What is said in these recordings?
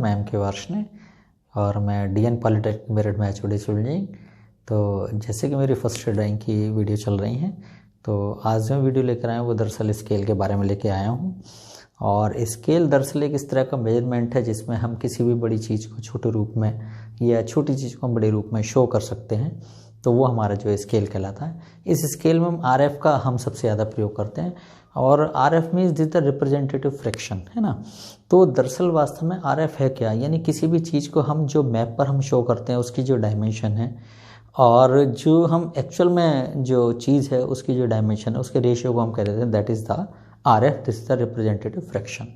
मैं एम के वार्ष्णेय और मैं डीएन पॉलिटेक्निक मेरठ में एचओडी सिविल इंजीनियरिंग। तो जैसे कि मेरी फर्स्ट ड्राइंग की वीडियो चल रही हैं, तो आज जो वीडियो लेकर आया हूँ वो दरअसल स्केल के बारे में लेके आया हूँ। और स्केल दरअसल एक इस तरह का मेजरमेंट है जिसमें हम किसी भी बड़ी चीज़ को छोटे रूप में या छोटी चीज़ को हम बड़े रूप में शो कर सकते हैं, तो वो हमारा जो स्केल कहलाता है। इस स्केल में हम आरएफ का हम सबसे ज़्यादा प्रयोग करते हैं और RF means this the representative fraction, है ना। तो दरअसल वास्तव में आरएफ है क्या, यानी किसी भी चीज़ को हम जो मैप पर हम शो करते हैं उसकी जो डायमेंशन है और जो हम एक्चुअल में जो चीज़ है उसकी जो डायमेंशन है उसके रेशियो को हम कह देते हैं that is the RF, this is the representative fraction.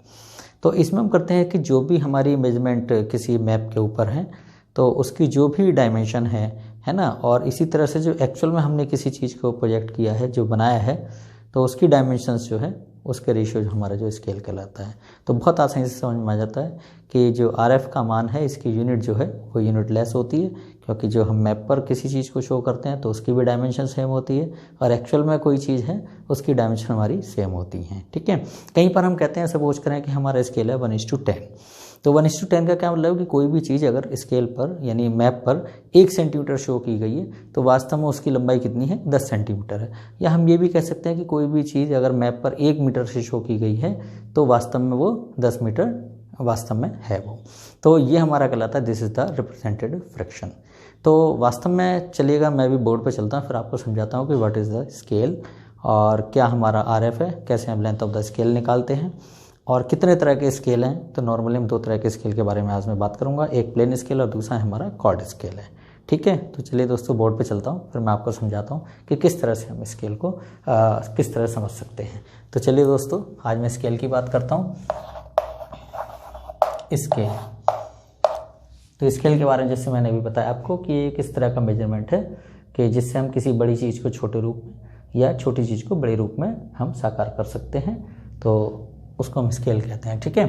तो इसमें हम करते हैं कि जो भी हमारी मेजरमेंट किसी मैप के ऊपर है तो उसकी जो भी डायमेंशन है ना, और इसी तरह से जो एक्चुअल में हमने किसी चीज़ को प्रोजेक्ट किया है, जो बनाया है, तो उसकी डायमेंशंस जो है उसके रेशियो जो हमारा जो स्केल कहलाता है। तो बहुत आसानी से समझ में आ जाता है कि जो आरएफ का मान है इसकी यूनिट जो है वो यूनिट लेस होती है, क्योंकि जो हम मैप पर किसी चीज़ को शो करते हैं तो उसकी भी डायमेंशन सेम होती है और एक्चुअल में कोई चीज़ है उसकी डायमेंशन हमारी सेम होती हैं, ठीक है। कहीं पर हम कहते हैं, सपोज करें कि हमारा स्केल है 1:10, तो 1:10 का क्या मतलब है कि कोई भी चीज़ अगर स्केल पर यानी मैप पर 1 सेंटीमीटर शो की गई है तो वास्तव में उसकी लंबाई कितनी है, 10 सेंटीमीटर है। या हम ये भी कह सकते हैं कि कोई भी चीज़ अगर मैप पर 1 मीटर से शो की गई है तो वास्तव में वो 10 मीटर वास्तव में है वो। तो ये हमारा कहलाता है this is the representative fraction. तो वास्तव में चलिएगा मैं भी बोर्ड पर चलता हूँ, फिर आपको समझाता हूँ कि व्हाट इज़ द स्केल और क्या हमारा आरएफ है, कैसे हम लेंथ ऑफ द स्केल निकालते हैं और कितने तरह के स्केल हैं। तो नॉर्मली हम 2 तरह के स्केल के बारे में आज मैं बात करूंगा, एक प्लेन स्केल और दूसरा हमारा कॉर्ड स्केल है, ठीक है। तो चलिए दोस्तों बोर्ड पे चलता हूँ, फिर मैं आपको समझाता हूँ कि किस तरह से हम स्केल को किस तरह समझ सकते हैं। तो चलिए दोस्तों आज मैं स्केल की बात करता हूँ। स्केल, तो स्केल के बारे में जैसे मैंने अभी बताया आपको कि ये किस तरह का मेजरमेंट है कि जिससे हम किसी बड़ी चीज़ को छोटे रूप में या छोटी चीज़ को बड़े रूप में हम साकार कर सकते हैं, तो उसको हम स्केल कहते हैं, ठीक है।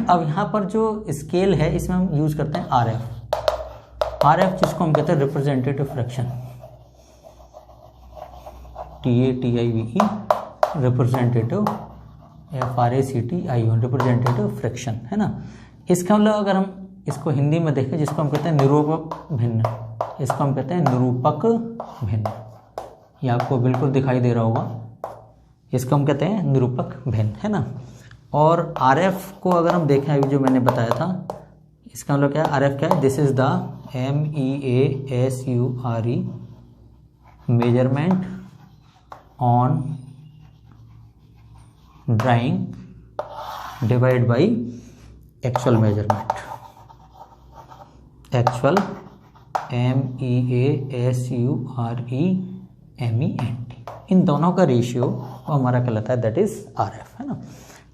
अब यहाँ पर जो स्केल है इसमें हम यूज करते हैं आरएफ जिसको हम कहते हैं representative fraction, TATIVE representative, FRACTION representative fraction, है ना। इसका मतलब अगर हम इसको हिंदी में देखें जिसको हम कहते हैं निरूपक भिन्न, इसको हम कहते हैं निरूपक भिन्न, ये आपको बिल्कुल दिखाई दे रहा होगा, इसको हम कहते हैं निरूपक भिन्न, है ना। और आरएफ को अगर हम देखें अभी जो मैंने बताया था, इसका मतलब क्या है, आरएफ क्या है, this is the MEASURE measurement on drawing divide by actual measurement, actual MEASUREMENT, इन दोनों का रेशियो वो हमारा कहलाता है दैट इज आरएफ, है ना।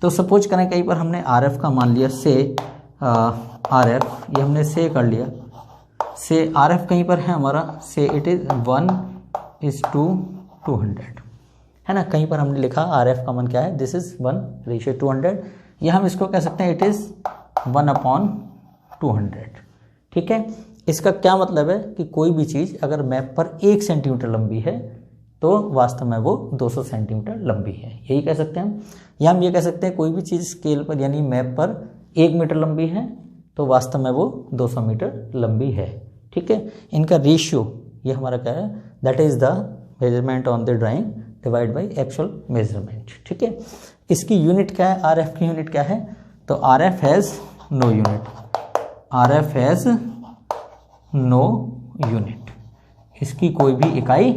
तो सपोज करें कहीं पर हमने आरएफ का मान लिया से आरएफ, ये हमने से कर लिया, से आरएफ कहीं पर है हमारा से इट इज 1:200, है ना। कहीं पर हमने लिखा आरएफ का मान क्या है, दिस इज 1:200, या हम इसको कह सकते हैं इट इज 1/200, ठीक है। इसका क्या मतलब है कि कोई भी चीज़ अगर मैप पर 1 सेंटीमीटर लंबी है तो वास्तव में वो 200 सेंटीमीटर लंबी है, यही कह सकते हैं हम। या हम ये कह सकते हैं कोई भी चीज़ स्केल पर यानी मैप पर 1 मीटर लंबी है तो वास्तव में वो 200 मीटर लंबी है, ठीक है। इनका रेशियो ये हमारा क्या है, that is the measurement on the drawing divide by actual measurement, ठीक है। इसकी यूनिट क्या है, आरएफ की यूनिट क्या है, तो RF has no unit, RF has no unit, इसकी कोई भी इकाई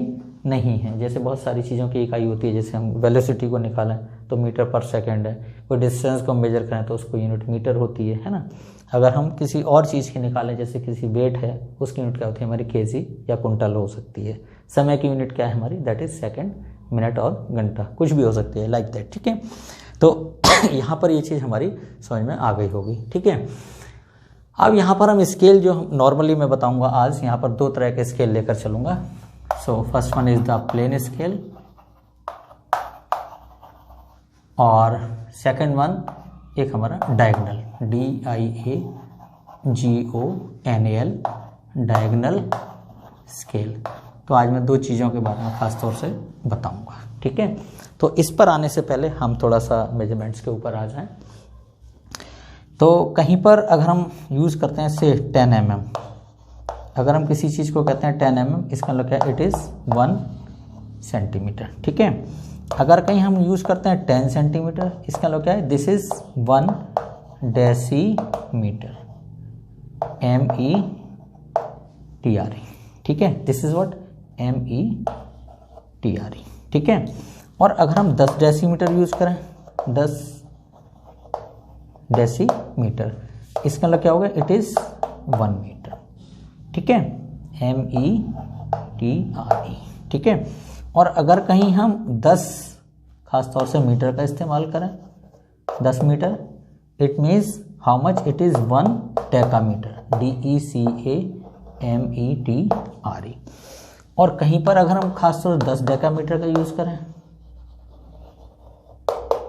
नहीं है। जैसे बहुत सारी चीज़ों की इकाई होती है, जैसे हम वेलोसिटी को निकालें तो मीटर पर सेकंड है, कोई डिस्टेंस को मेजर करें तो उसको यूनिट मीटर होती है ना। अगर हम किसी और चीज़ की निकालें जैसे किसी वेट है उसकी यूनिट क्या होती है हमारी, केजी या कुंटल हो सकती है। समय की यूनिट क्या है हमारी, दैट इज सेकंड, मिनट और घंटा, कुछ भी हो सकती है लाइक दैट, ठीक है। तो यहाँ पर ये चीज़ हमारी समझ में आ गई होगी, ठीक है। अब यहाँ पर हम स्केल जो नॉर्मली मैं बताऊँगा आज, यहाँ पर 2 तरह के स्केल लेकर चलूँगा। So first one is the plain scale और सेकंड वन एक हमारा डायगोनल, DIAGONAL डायगोनल स्केल। तो आज मैं 2 चीज़ों के बारे में खास तौर से बताऊंगा, ठीक है। तो इस पर आने से पहले हम थोड़ा सा मेजरमेंट्स के ऊपर आ जाएं। तो कहीं पर अगर हम यूज़ करते हैं से 10 mm, अगर हम किसी चीज़ को कहते हैं 10 mm, इसका मतलब क्या है, इट इज़ 1 सेंटीमीटर। ठीक है, अगर कहीं हम यूज़ करते हैं 10 सेंटीमीटर, इसका मतलब क्या है, दिस इज़ 1 डेसीमीटर, METRE। ठीक है, दिस इज़ व्हाट, METRE। ठीक है, और अगर हम 10 डेसीमीटर यूज़ करें, 10 डेसीमीटर, इसका मतलब क्या होगा, इट इज़ 1 मीटर। ठीक है, METRE। ठीक है, और अगर कहीं हम 10 खास तौर से मीटर का इस्तेमाल करें, 10 metre, it means how much, it is 1 decametre, DECAMETRE। और कहीं पर अगर हम खास तौर से 10 डेकामीटर का यूज़ करें,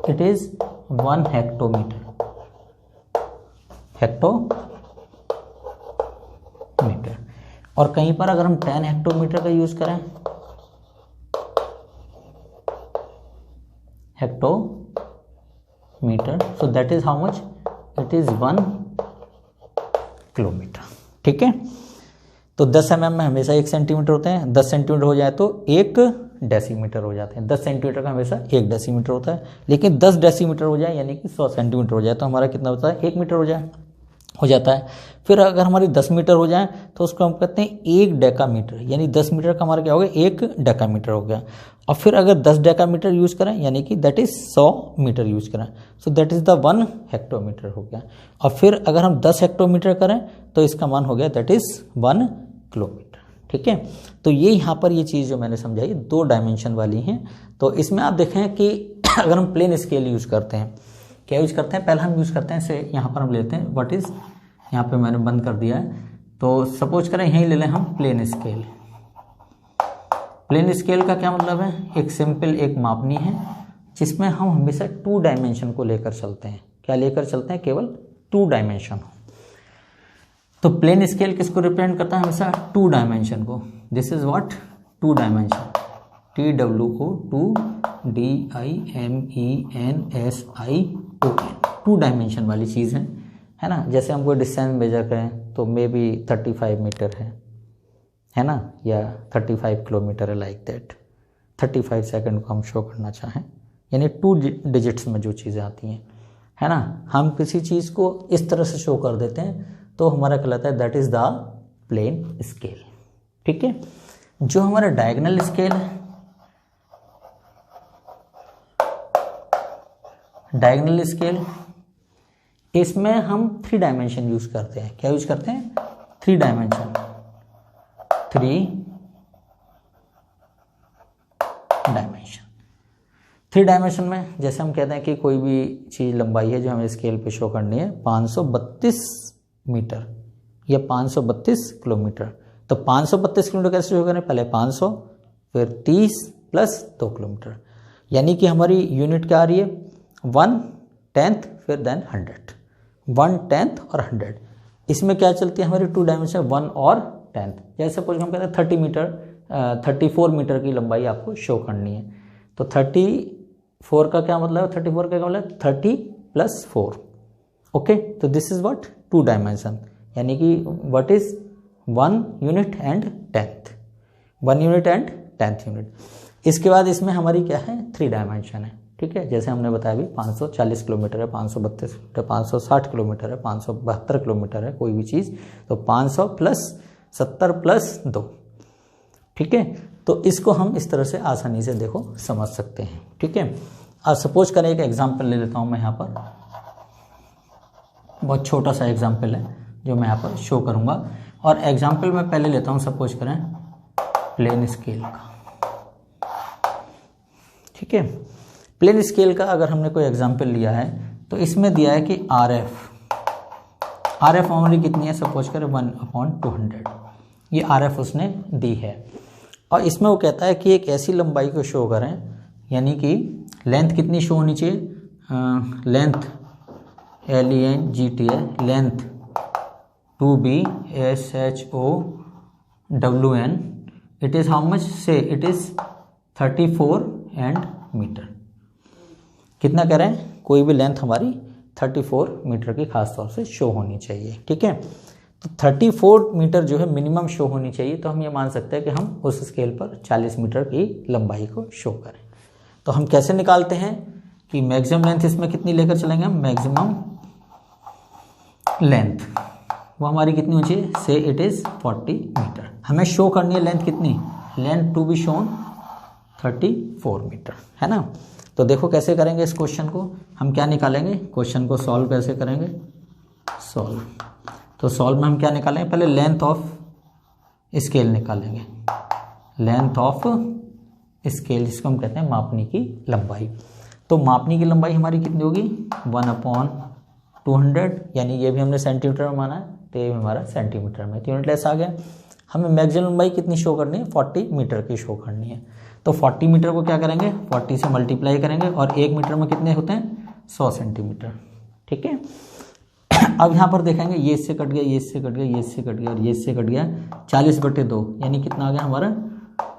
इट इज़ 1 हेक्टोमीटर, हेक्टोमीटर। और कहीं पर अगर हम 10 हेक्टोमीटर का यूज़ करें, hectometre, so that is how much, it is 1 kilometre. ठीक है, तो 10 mm में हमेशा 1 सेंटीमीटर होते हैं, 10 सेंटीमीटर हो जाए तो 1 डेसीमीटर हो जाते हैं, 10 सेंटीमीटर का हमेशा 1 डेसीमीटर होता है, लेकिन 10 डेसीमीटर हो जाए यानी कि 100 सेंटीमीटर हो जाए तो हमारा कितना होता है, 1 मीटर हो जाता है। फिर अगर हमारी 10 मीटर हो जाए तो उसको हम कहते हैं 1 डेकामीटर, यानी 10 मीटर का हमारा क्या हो गया, 1 डेकामीटर हो गया। और फिर अगर 10 डेकामीटर यूज़ करें यानी कि दैट इज़ 100 मीटर यूज़ करें, so that is the 1 hectometre हो गया। और फिर अगर हम 10 हेक्टोमीटर करें तो इसका मान हो गया दैट इज़ 1 किलोमीटर। ठीक है, तो ये यहाँ पर ये चीज़ जो मैंने समझाई 2 डायमेंशन वाली हैं। तो इसमें आप देखें कि अगर हम प्लेन स्केल यूज़ करते हैं, क्या यूज़ करते हैं, पहले हम यूज़ करते हैं से यहाँ पर हम लेते हैं व्हाट इज़, यहाँ पे मैंने बंद कर दिया है, तो सपोज करें यहीं ले लें हम प्लेन स्केल। प्लेन स्केल का क्या मतलब है, एक सिंपल एक मापनी है जिसमें हम हमेशा 2 डायमेंशन को लेकर चलते हैं। क्या लेकर चलते हैं, केवल 2 डायमेंशन हो। तो प्लेन स्केल किसको रिप्रेजेंट करता है, हमेशा 2 डायमेंशन को। This is what, 2 dimension, TWO 2DIMENSION, 2 dimension वाली चीज़ है ना। जैसे हम कोई डिस्टेंस मेजर करें तो मे बी 35 मीटर है ना, या 35 किलोमीटर है, लाइक दैट। 35 सेकंड को हम शो करना चाहें, यानी 2 डिजिट्स में जो चीज़ें आती हैं, है ना, हम किसी चीज़ को इस तरह से शो कर देते हैं तो हमारा कहलाता है that is the plain scale. ठीक है, जो हमारा डायगोनल स्केल है, डायगोनल स्केल, इसमें हम 3 डायमेंशन यूज करते हैं। क्या यूज करते हैं, 3 डायमेंशन, 3 डायमेंशन। 3 डायमेंशन में जैसे हम कहते हैं कि कोई भी चीज़ लंबाई है जो हमें स्केल पे शो करनी है 532 मीटर या 532 किलोमीटर, तो 532 किलोमीटर कैसे शो करें, पहले 500 फिर 30 प्लस 2 किलोमीटर, यानी कि हमारी यूनिट क्या आ रही है, 1/10 फिर देन 100, 1/10 और 100। इसमें क्या चलती है हमारी 2 डायमेंशन, 1 और 10। जैसे सपोज हम कहते हैं 34 मीटर की लंबाई आपको शो करनी है, तो 34 का क्या मतलब है, 34 का क्या मतलब है, 30 प्लस 4। ओके, तो दिस इज व्हाट, 2 डायमेंशन, यानी कि what is 1 unit and 10th, 1 unit and 10th unit. इसके बाद इसमें हमारी क्या है, 3 डायमेंशन है। ठीक है, जैसे हमने बताया भी 540 किलोमीटर है, 532 किलोमीटर, 560 किलोमीटर है, 572 किलोमीटर है कोई भी चीज़, तो 500 प्लस 70 प्लस 2। ठीक है, तो इसको हम इस तरह से आसानी से देखो समझ सकते हैं। ठीक है, अब सपोज करें एक एग्जांपल ले लेता हूँ मैं यहाँ पर, बहुत छोटा सा एग्जांपल है जो मैं यहाँ पर शो करूँगा, और एग्जांपल मैं पहले लेता हूँ सपोज करें प्लेन स्केल का। ठीक है, प्लेन स्केल का अगर हमने कोई एग्जांपल लिया है तो इसमें दिया है कि RF हमारी कितनी है, सपोज करें 1/200, ये RF उसने दी है। और इसमें वो कहता है कि एक ऐसी लंबाई को शो करें, यानी कि लेंथ कितनी शो होनी चाहिए, लेंथ LENGT है, length 2B SHOWN, it is how much, से इट इज़ 34 मीटर। कितना कह रहे हैं, कोई भी लेंथ हमारी 34 मीटर की खास तौर से शो होनी चाहिए। ठीक है, तो 34 मीटर जो है मिनिमम शो होनी चाहिए। तो हम ये मान सकते हैं कि हम उस स्केल पर 40 मीटर की लंबाई को शो करें। तो हम कैसे निकालते हैं कि मैक्सिमम लेंथ इसमें कितनी लेकर चलेंगे हम, मैक्सिमम लेंथ वो हमारी कितनी होनी चाहिए, से इट इज़ 40 मीटर। हमें शो करनी है लेंथ कितनी, length to be shown 34 metre, है ना। तो देखो कैसे करेंगे इस क्वेश्चन को, हम क्या निकालेंगे, क्वेश्चन को सॉल्व कैसे करेंगे, सॉल्व। तो सॉल्व में हम क्या निकालेंगे, पहले लेंथ ऑफ स्केल निकालेंगे, लेंथ ऑफ स्केल जिसको हम कहते हैं मापनी की लंबाई। तो मापनी की लंबाई हमारी कितनी होगी, 1/200, यानी ये भी हमने सेंटीमीटर में माना है तो ये भी हमारा सेंटीमीटर में, तो यूनिट लेस आ गया। हमें मैक्सिमम लंबाई कितनी शो करनी है, 40 मीटर की शो करनी है। तो 40 मीटर को क्या करेंगे, 40 से मल्टीप्लाई करेंगे और 1 मीटर में कितने होते हैं, 100 सेंटीमीटर। ठीक है, अब यहाँ पर देखेंगे ये इससे कट गया, ये इससे कट गया, ये इससे कट गया और ये इससे कट गया, 40/2 यानी कितना आ गया हमारा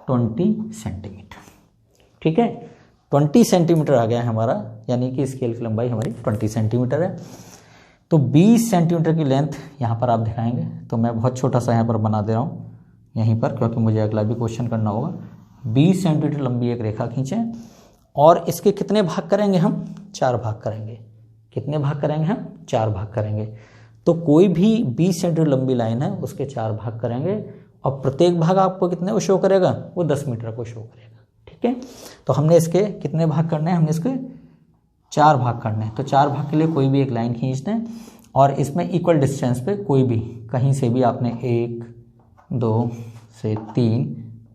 20 सेंटीमीटर। ठीक है, 20 सेंटीमीटर आ गया है हमारा, यानी कि स्केल की लंबाई हमारी 20 सेंटीमीटर है। तो 20 सेंटीमीटर की लेंथ यहाँ पर आप दिखाएंगे, तो मैं बहुत छोटा सा यहाँ पर बना दे रहा हूँ यहीं पर, क्योंकि मुझे अगला भी क्वेश्चन करना होगा। 20 सेंटीमीटर लंबी एक रेखा खींचें और इसके कितने भाग करेंगे हम, 4 भाग करेंगे। कितने भाग करेंगे हम, 4 भाग करेंगे। तो कोई भी 20 सेंटीमीटर लंबी लाइन है उसके 4 भाग करेंगे और प्रत्येक भाग आपको कितने को शो करेगा, वो 10 मीटर को शो करेगा। ठीक है, तो हमने इसके कितने भाग करने हैं, हमने इसके 4 भाग करने हैं। तो 4 भाग के लिए कोई भी एक लाइन खींच दें और इसमें इक्वल डिस्टेंस पे कोई भी कहीं से भी आपने 1, 2 से 3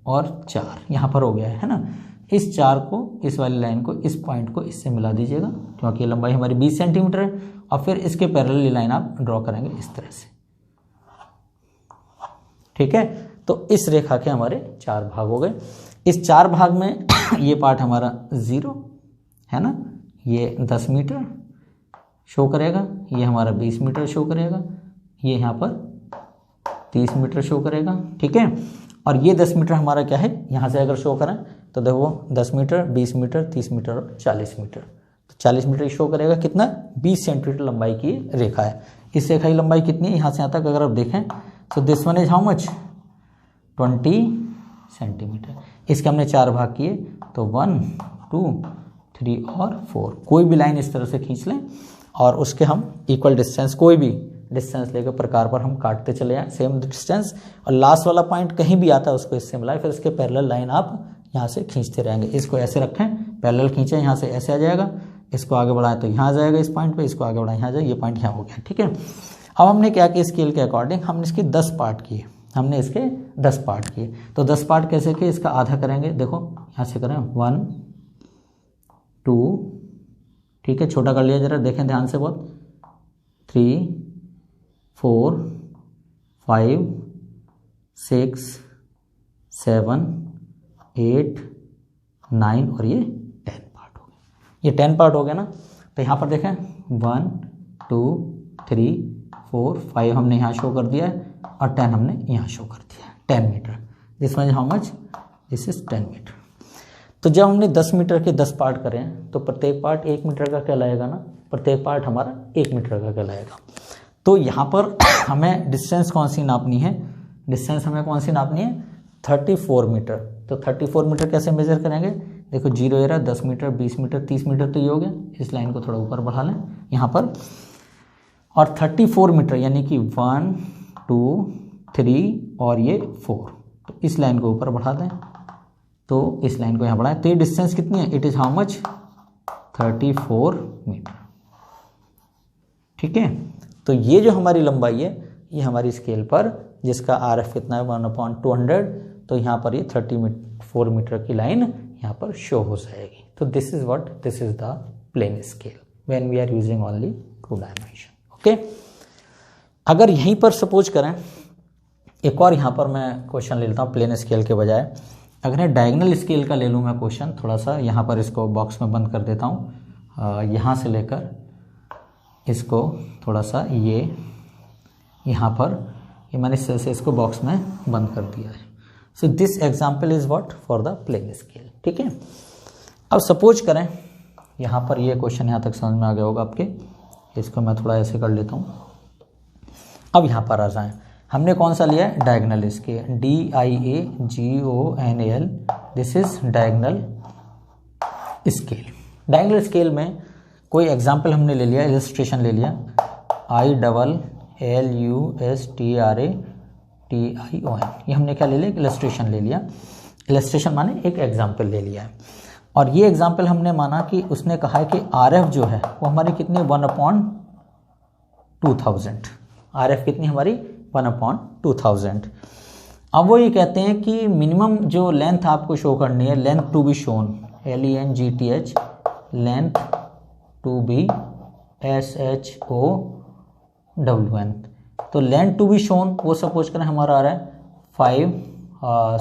और 4 यहाँ पर हो गया है ना, इस 4 को, इस वाली लाइन को, इस पॉइंट को इससे मिला दीजिएगा, क्योंकि लंबाई हमारी 20 सेंटीमीटर है। और फिर इसके पैरेलल लाइन आप ड्रॉ करेंगे इस तरह से। ठीक है, तो इस रेखा के हमारे 4 भाग हो गए। इस 4 भाग में ये पार्ट हमारा 0 है ना, ये 10 मीटर शो करेगा, ये हमारा 20 मीटर शो करेगा, ये यहाँ पर 30 मीटर शो करेगा। ठीक है, और ये 10 मीटर हमारा क्या है, यहाँ से अगर शो करें तो देखो 10 मीटर, 20 मीटर, 30 मीटर और 40 मीटर। तो 40 मीटर शो करेगा, कितना, 20 सेंटीमीटर लंबाई की रेखा है। इस रेखा की लंबाई कितनी है, यहाँ से यहाँ तक अगर आप देखें तो this one is how much, 20 centimetre. इसके हमने 4 भाग किए, तो 1, 2, 3 और 4। कोई भी लाइन इस तरह से खींच लें और उसके हम इक्वल डिस्टेंस, कोई भी डिस्टेंस लेकर प्रकार पर हम काटते चले जाएं सेम डिस्टेंस, और लास्ट वाला पॉइंट कहीं भी आता है उसको इससे मिलाएं, फिर इसके पैरेलल लाइन आप यहाँ से खींचते रहेंगे। इसको ऐसे रखें, पैरेलल खींचें, यहाँ से ऐसे आ जाएगा, इसको आगे बढ़ाएं तो यहाँ आ जाएगा इस पॉइंट पे, इसको आगे बढ़ाएं यहाँ जाए, ये पॉइंट यहाँ हो गया। ठीक है, अब हमने क्या किया, स्केल के अकॉर्डिंग हमने इसके 10 पार्ट किए, हमने इसके 10 पार्ट किए। तो 10 पार्ट कैसे किए, इसका आधा करेंगे, देखो यहाँ से करें 1, 2, ठीक है, छोटा कर लिया जरा, देखें ध्यान से बहुत, 3, 4, 5, 6, 7, 8, 9 और ये 10 पार्ट हो गए। ये 10 पार्ट हो गया ना। तो यहाँ पर देखें 1, 2, 3, 4, 5 हमने यहाँ शो कर दिया है और 10 हमने यहाँ शो कर दिया है, 10 metre. This one how much, this is 10 metre. तो जब हमने 10 मीटर के 10 पार्ट करें तो प्रत्येक पार्ट 1 मीटर का कहलाएगा ना, प्रत्येक पार्ट हमारा 1 मीटर का कहलाएगा। तो यहाँ पर हमें डिस्टेंस कौन सी नापनी है, डिस्टेंस हमें कौन सी नापनी है, 34 मीटर। तो 34 मीटर कैसे मेजर करेंगे, देखो 0 ये रहा, 10 मीटर, 20 मीटर, 30 मीटर, तो ये हो गया। इस लाइन को थोड़ा ऊपर बढ़ा लें यहाँ पर, और 34 मीटर यानी कि 1, 2, 3 और ये 4, तो इस लाइन को ऊपर बढ़ा दें, तो इस लाइन को यहाँ बढ़ाएं। तो ये डिस्टेंस कितनी है, it is how much, 34 metre. ठीक है, तो ये जो हमारी लंबाई है ये हमारी स्केल पर, जिसका RF कितना है 1/200, तो यहाँ पर ये 34 मीटर की लाइन यहाँ पर शो हो जाएगी। तो this is what, this is the plain scale when we are using only 2 dimension. Okay, अगर यहीं पर सपोज करें, एक और यहाँ पर मैं क्वेश्चन ले लेता हूँ प्लेन स्केल के बजाय। अगर मैं डायगोनल स्केल का ले लूँ मैं क्वेश्चन, थोड़ा सा यहाँ पर इसको बॉक्स में बंद कर देता हूँ, यहाँ से लेकर इसको थोड़ा सा ये यहाँ पर, ये मैंने इस तरह से इसको बॉक्स में बंद कर दिया है। So this example is what, for the plain scale. ठीक है, अब सपोज करें यहाँ पर ये क्वेश्चन यहाँ तक समझ में आ गया होगा आपके, इसको मैं थोड़ा ऐसे कर लेता हूँ। अब यहाँ पर आ जाएं, हमने कौन सा लिया है, diagonal scale, DIAGONAL, this is diagonal scale. Diagonal scale में कोई एग्जाम्पल हमने ले लिया, इलस्ट्रेशन ले लिया, ILLUSTRATION, ये हमने क्या ले लिया, इलस्ट्रेशन ले लिया। इलस्ट्रेशन माने एक एग्जाम्पल ले लिया है, और ये एग्जाम्पल हमने माना कि उसने कहा है कि RF जो है वो हमारी कितनी, 1/2000। RF कितनी हमारी, 1/2000। अब वो ये कहते हैं कि मिनिमम जो लेंथ आपको शो करनी है, length to be shown, LENGTH, length to be SHOWN। तो लेंथ टू बी शोन वो सपोज करें हमारा आ रहा है 5,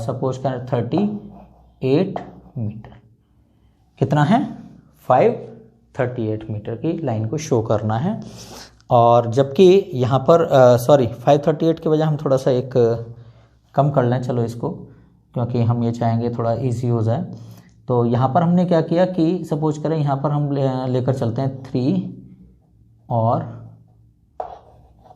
सपोज करें 38 मीटर। कितना है, 538 मीटर की लाइन को शो करना है। और जबकि यहाँ पर 538 के बजाय हम थोड़ा सा एक कम कर लें, चलो इसको, क्योंकि हम ये चाहेंगे थोड़ा इजी हो जाए। तो यहाँ पर हमने क्या किया कि सपोज करें यहाँ पर हम लेकर चलते हैं 3 और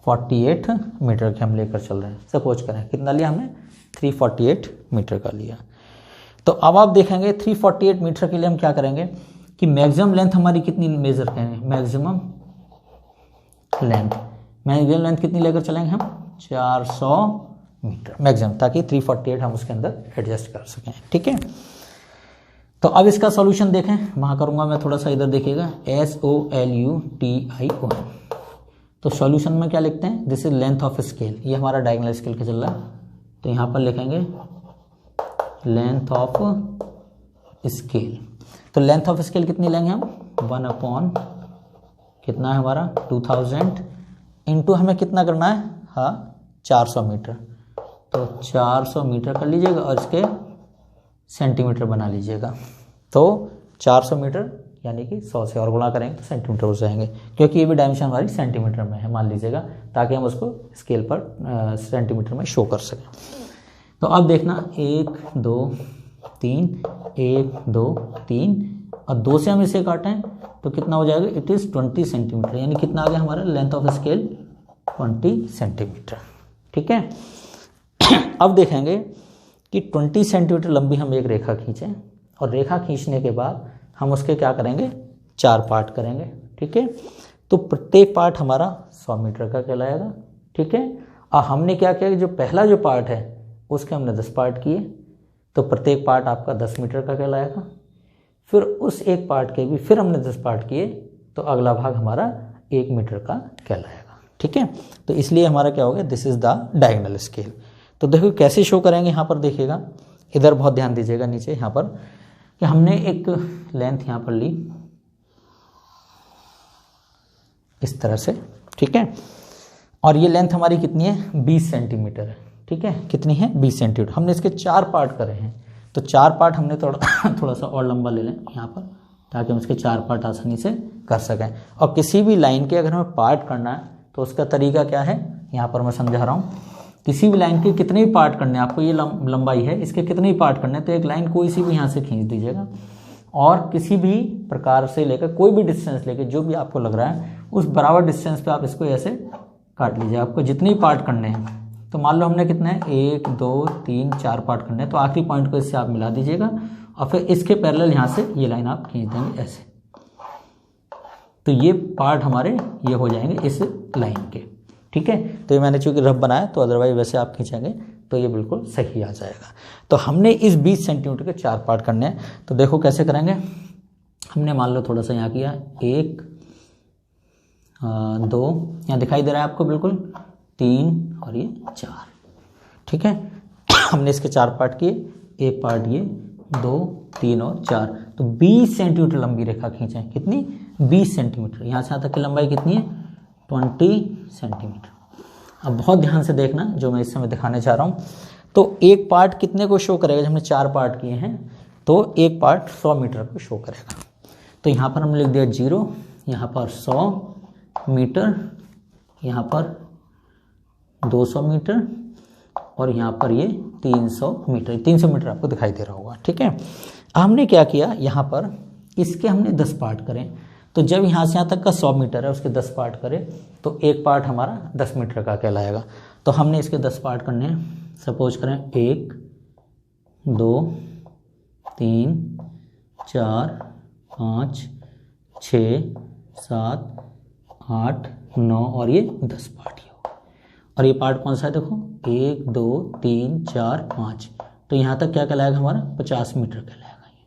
48 मीटर के हम लेकर चल रहे हैं। सपोज करें कितना लिया हमने, 348 मीटर का लिया। तो अब आप देखेंगे 348 मीटर के लिए हम क्या करेंगे कि मैक्सिमम लेंथ हमारी कितनी मेजर करेंगे, मैक्सिमम लेंथ कितनी लेकर चलेंगे हम, 400 मीटर मैक्सिमम, ताकि 348 हम उसके अंदर एडजस्ट कर सकें। ठीक है, तो अब इसका सॉल्यूशन देखें, वहाँ करूँगा मैं, थोड़ा सा इधर देखिएगा, SOLUTION। तो सॉल्यूशन में क्या लिखते हैं, this is length of scale, ये हमारा डायगोनल स्केल का चल रहा है, तो यहाँ पर लिखेंगे लेंथ ऑफ स्केल। तो लेंथ ऑफ स्केल कितनी लेंगे हम, 1/ कितना है हमारा 2000 इंटू हमें कितना करना है, हाँ 400 मीटर। तो 400 मीटर कर लीजिएगा और इसके सेंटीमीटर बना लीजिएगा। तो 400 मीटर यानी कि 100 से और गुणा करेंगे तो सेंटीमीटर हो जाएंगे, क्योंकि ये भी डायमेंशन हमारी सेंटीमीटर में है मान लीजिएगा, ताकि हम उसको स्केल पर सेंटीमीटर में शो कर सकें। तो अब देखना 1 2 3 1 2 3 और 2 से हम इसे काटें तो कितना हो जाएगा, इट इज़ 20 सेंटीमीटर, यानी कितना आ गया हमारा लेंथ ऑफ स्केल 20 सेंटीमीटर। ठीक है, अब देखेंगे कि 20 सेंटीमीटर लंबी हम एक रेखा खींचें, और रेखा खींचने के बाद हम उसके क्या करेंगे, 4 पार्ट करेंगे। ठीक है, तो प्रत्येक पार्ट हमारा 100 मीटर का कहलाएगा। ठीक है, और हमने क्या किया कि जो पहला जो पार्ट है उसके हमने 10 पार्ट किए, तो प्रत्येक पार्ट आपका 10 मीटर का कहलाएगा। फिर उस एक पार्ट के भी फिर हमने 10 पार्ट किए, तो अगला भाग हमारा 1 मीटर का कहलाएगा। ठीक है, तो इसलिए हमारा क्या हो गया, this is the diagonal scale. तो देखो कैसे शो करेंगे, यहाँ पर देखिएगा, इधर बहुत ध्यान दीजिएगा नीचे यहाँ पर, कि हमने एक लेंथ यहाँ पर ली इस तरह से। ठीक है, और ये लेंथ हमारी कितनी है, 20 सेंटीमीटर है। ठीक है, कितनी है, 20 सेंटीमीटर। हमने इसके 4 पार्ट करे हैं, तो 4 पार्ट हमने थोड़ा सा और लंबा ले लें यहाँ पर, ताकि हम इसके 4 पार्ट आसानी से कर सकें। और किसी भी लाइन के अगर हमें पार्ट करना है तो उसका तरीका क्या है, यहाँ पर मैं समझा रहा हूँ। किसी भी लाइन के कितने भी पार्ट करने हैं आपको, ये लंबाई है, इसके कितने भी पार्ट करने हैं, तो एक लाइन कोई सी भी यहाँ से खींच दीजिएगा, और किसी भी प्रकार से लेकर कोई भी डिस्टेंस लेकर जो भी आपको लग रहा है उस बराबर डिस्टेंस पे आप इसको ऐसे काट लीजिए। आपको जितने भी पार्ट करने हैं, तो मान लो हमने कितने हैं, 1 2 3 4 पार्ट करने हैं, तो आखिरी पॉइंट को इससे आप मिला दीजिएगा, और फिर इसके पैरेलल यहाँ से ये लाइन आप खींच देंगे ऐसे, तो ये पार्ट हमारे ये हो जाएंगे इस लाइन के। ठीक है, तो ये मैंने चूंकि रफ बनाया, तो अदरवाइज वैसे आप खींचेंगे तो ये बिल्कुल सही आ जाएगा। तो हमने इस 20 सेंटीमीटर के 4 पार्ट करने हैं, तो देखो कैसे करेंगे। हमने मान लो थोड़ा सा यहाँ किया, 1 2, यहाँ दिखाई दे रहा है आपको बिल्कुल, 3 और ये 4। ठीक है, हमने इसके 4 पार्ट किए, एक पार्ट ये, 2 3 और 4, तो 20 सेंटीमीटर लंबी रेखा खींचें। कितनी, 20 सेंटीमीटर। यहाँ से यहाँ तक की लंबाई कितनी है, 20 सेंटीमीटर। अब बहुत ध्यान से देखना जो मैं इस समय दिखाने चाह रहा हूँ। तो एक पार्ट कितने को शो करेगा, जब हमने 4 पार्ट किए हैं तो एक पार्ट 100 मीटर को शो करेगा। तो यहाँ पर हमने लिख दिया 0, यहाँ पर 100 मीटर, यहाँ पर 200 मीटर, और यहाँ पर ये 300 मीटर। 300 मीटर आपको दिखाई दे रहा होगा। ठीक है, हमने क्या किया, यहाँ पर इसके हमने 10 पार्ट करें, तो जब यहाँ से यहाँ तक का 100 मीटर है, उसके 10 पार्ट करें तो एक पार्ट हमारा 10 मीटर का कहलाएगा। तो हमने इसके 10 पार्ट करने हैं। सपोज करें 1 2 3 4 5 6 7 8 9 और ये 10 पार्ट ही होगा। और ये पार्ट कौन सा है, देखो 1 2 3 4 5, तो यहाँ तक क्या कहलाएगा हमारा 50 मीटर कहलाएगा ये।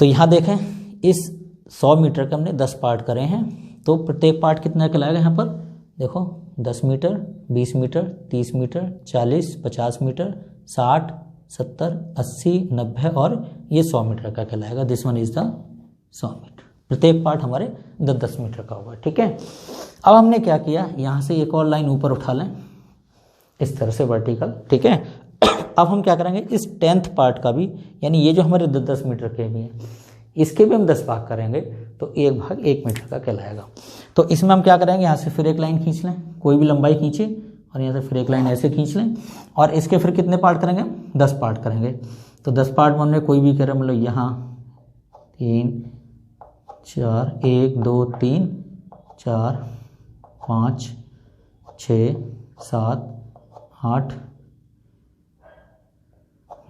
तो यहाँ देखें इस 100 मीटर के हमने 10 पार्ट करे हैं, तो प्रत्येक पार्ट कितना कहलाएगा यहाँ पर, देखो 10 मीटर 20 मीटर 30 मीटर 40 50 मीटर 60 70 80 90 और ये 100 मीटर का कहलाएगा। This one is the 100 metre. प्रत्येक पार्ट हमारे 10-10 मीटर का होगा, ठीक है। अब हमने क्या किया, यहाँ से एक और लाइन ऊपर उठा लें इस तरह से वर्टिकल, ठीक है। अब हम क्या करेंगे, इस 10th पार्ट का भी, यानी ये जो हमारे 10-10 मीटर के भी हैं, इसके भी हम 10 भाग करेंगे तो एक भाग 1 मीटर का कहलाएगा। तो इसमें हम क्या करेंगे, यहाँ से फिर एक लाइन खींच लें, कोई भी लंबाई खींचे और यहाँ से फिर एक लाइन ऐसे खींच लें, और इसके फिर कितने पार्ट करेंगे, 10 पार्ट करेंगे। तो 10 पार्ट में हमने कोई भी करें, मतलब यहाँ 3 4 1 2 3 4 5 6 7 8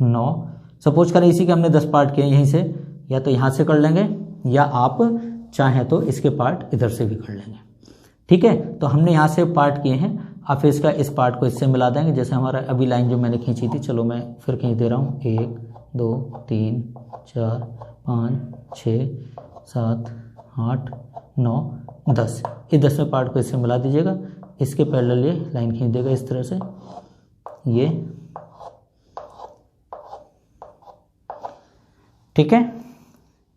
9, सपोज करें इसी के हमने 10 पार्ट किए यहीं से, या तो यहाँ से कर लेंगे या आप चाहें तो इसके पार्ट इधर से भी कर लेंगे, ठीक है। तो हमने यहाँ से पार्ट किए हैं, आप फिर इसका इस पार्ट को इससे मिला देंगे। जैसे हमारा अभी लाइन जो मैंने खींची थी, चलो मैं फिर खींच दे रहा हूँ, 1 2 3 4 5 6 7 8 9 10, ये 10वें पार्ट को इससे मिला दीजिएगा, इसके पैरेलल ये लाइन खींच देगा इस तरह से, ये ठीक है।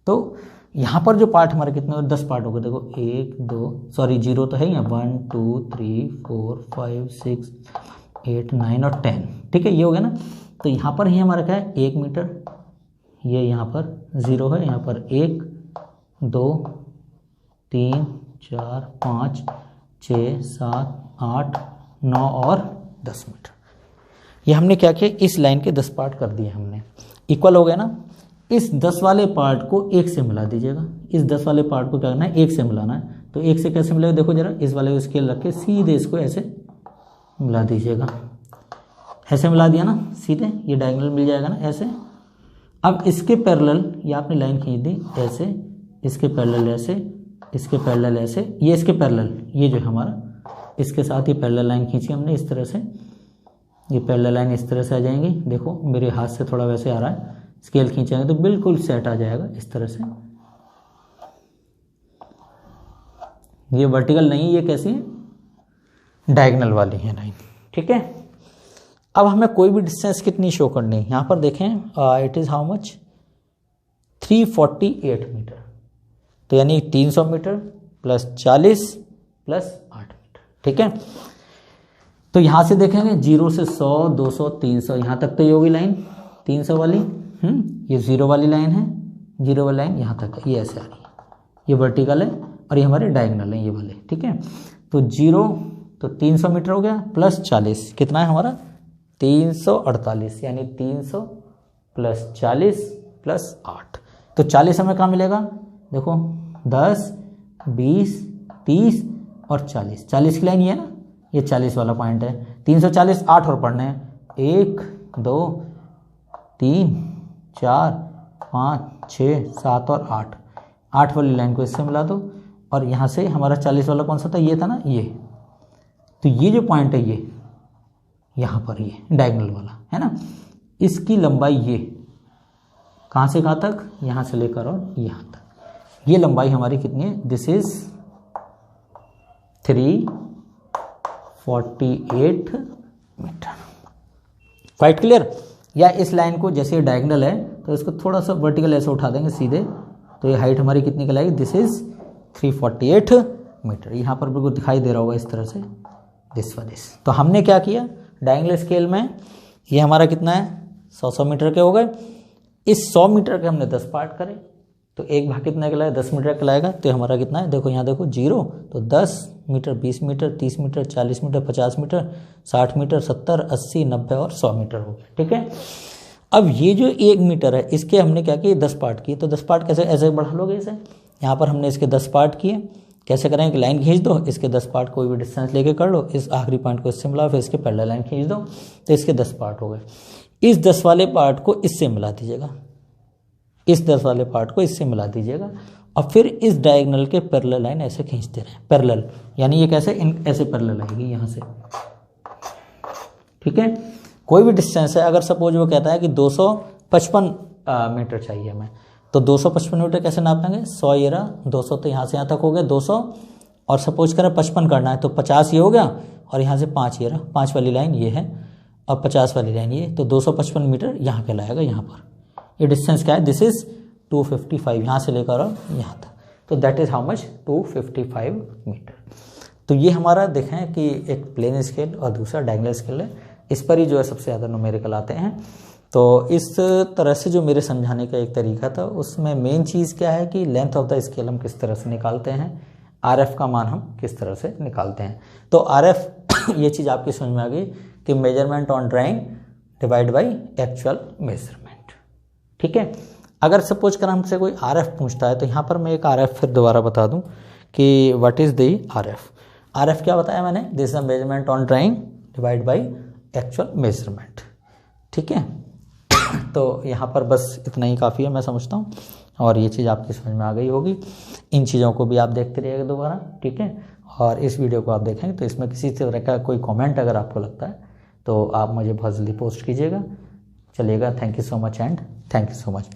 तो यहाँ पर जो पार्ट हमारे कितने, 10 पार्ट हो गए, देखो 1 2 सॉरी 0 तो है ही, 1 2 3 4 5 6 8 9 और 10, ठीक है, ये हो गया ना। तो यहाँ पर ही हमारा क्या है, 1 मीटर, ये यहाँ पर 0 है, यहाँ पर 1 2 3 4 5 6 7 8 9 और 10 मीटर। ये हमने क्या किया, इस लाइन के 10 पार्ट कर दिए हमने, इक्वल हो गया ना। इस 10 वाले पार्ट को 1 से मिला दीजिएगा, इस 10 वाले पार्ट को क्या करना है, 1 से मिलाना है। तो 1 से कैसे मिलेगा, देखो जरा, इस वाले को स्केल रख के सीधे इसको ऐसे मिला दीजिएगा, ऐसे मिला दिया ना सीधे, ये डायगोनल मिल जाएगा ना ऐसे। अब इसके पैरेलल ये आपने लाइन खींच दी ऐसे, इसके पैरेलल ऐसे, इसके पैरेलल ऐसे, ये इसके पैरेलल, ये जो हमारा इसके साथ ये पैरेलल लाइन खींची हमने इस तरह से, ये पैरेलल लाइन इस तरह से आ जाएंगी। देखो मेरे हाथ से थोड़ा वैसे आ रहा है, स्केल खींचेंगे तो बिल्कुल सेट आ जाएगा इस तरह से। ये वर्टिकल नहीं, ये कैसी है, डायगोनल वाली है लाइन, ठीक है। अब हमें कोई भी डिस्टेंस कितनी शो करनी है, यहाँ पर देखें it is how much, 348 metre. तो यानी 300 मीटर प्लस 40 प्लस 8 मीटर, ठीक है। तो यहाँ से देखेंगे 0 से 100 200 300, यहाँ तक तो ये होगी लाइन 300 वाली, ये 0 वाली लाइन है, 0 वाली लाइन यहाँ तक है, ये ऐसे आ रही है, ये वर्टिकल है और ये हमारे डायगोनल है ये वाले, ठीक है। तो 0 तो 300 मीटर हो गया प्लस 40, कितना है हमारा 348, यानी 300 प्लस 40 प्लस 8, तो 40 हमें कहाँ मिलेगा, देखो 10 20 30 और 40, 40 की लाइन ये है ना, ये 40 वाला पॉइंट है। 340 8 और पढ़ने हैं, 1 2 3 4 5 6 7 और 8, 8 वाली लाइन को इससे मिला दो, और यहाँ से हमारा 40 वाला कौन सा था, ये था ना ये। तो ये जो पॉइंट है ये यहाँ पर, ये डायगोनल वाला है ना, इसकी लंबाई ये कहाँ से कहाँ तक, यहाँ से लेकर और यहाँ तक, ये लंबाई हमारी कितनी है, this is 348 metre. Quite clear. या इस लाइन को जैसे डायगोनल है तो इसको थोड़ा सा वर्टिकल ऐसे उठा देंगे सीधे, तो ये हाइट हमारी कितनी कहलाएगी, दिस इज 348 मीटर। यहाँ पर बिल्कुल दिखाई दे रहा होगा इस तरह से, दिस वन दिस। तो हमने क्या किया, डायगोनल स्केल में ये हमारा कितना है 100 मीटर के हो गए। इस 100 मीटर के हमने 10 पार्ट करे, तो एक भाग कितना कहलाएगा, 10 मीटर कहलाएगा। तो हमारा कितना है, देखो यहाँ देखो 0 तो 10 metre 20 metre 30 metre 40 metre 50 metre 60 metre 70 80 90 और 100 मीटर हो गया, ठीक है। अब ये जो 1 मीटर है इसके हमने क्या किया, 10 पार्ट किए, तो 10 पार्ट कैसे ऐसे बढ़ा लोगे इसे, यहाँ पर हमने इसके 10 पार्ट किए। कैसे करें कि लाइन खींच दो, इसके 10 पार्ट कोई भी डिस्टेंस लेके कर लो, इस आखिरी पॉइंट को इससे मिलाओ, फिर इसके पैरेलल लाइन खींच दो, तो इसके 10 पार्ट हो गए। इस 10 वाले पार्ट को इससे मिला दीजिएगा, इस 10 वाले पार्ट को इससे मिला दीजिएगा, और फिर इस डायगोनल के पैरेलल लाइन ऐसे खींचते रहें। पैरेलल यानी ये कैसे, ऐसे पैरेलल आएगी यहाँ से, ठीक है। कोई भी डिस्टेंस है, अगर सपोज वो कहता है कि 255 मीटर चाहिए हमें, तो 255 मीटर कैसे नापेंगे, 100 ये रहा, 200 तो यहाँ से यहाँ तक हो गया 200, और सपोज करें 55 करना है तो 50 ये हो गया, और यहाँ से 5 ये रहा, 5 वाली लाइन ये है, और 50 वाली लाइन ये, तो 255 मीटर यहाँ कहलाएगा। यहाँ पर ये डिस्टेंस क्या है, दिस इज 255, यहाँ से लेकर और यहाँ तक, तो that is how much, 255 metre. तो ये हमारा देखें कि एक प्लेन स्केल और दूसरा डायगोनल स्केल है, इस पर ही जो है सबसे ज़्यादा न्यूमेरिकल आते हैं। तो इस तरह से जो मेरे समझाने का एक तरीका था, उसमें मेन चीज़ क्या है कि लेंथ ऑफ द स्केल हम किस तरह से निकालते हैं, आरएफ का मान हम किस तरह से निकालते हैं। तो आरएफ ये चीज़ आपकी समझ में आ गई कि measurement on drawing divide by actual measurement, ठीक है। अगर सपोज कर हमसे कोई आरएफ पूछता है, तो यहाँ पर मैं एक आरएफ फिर दोबारा बता दूँ कि what is the RF. RF क्या बताया मैंने, this is the measurement on drawing divide by actual measurement, ठीक है। तो यहाँ पर बस इतना ही काफ़ी है मैं समझता हूँ, और ये चीज़ आपकी समझ में आ गई होगी। इन चीज़ों को भी आप देखते रहिएगा दोबारा, ठीक है। और इस वीडियो को आप देखेंगे तो इसमें किसी तरह का कोई कमेंट अगर आपको लगता है तो आप मुझे बहुत जल्दी पोस्ट कीजिएगा। चलिएगा, thank you so much and thank you so much.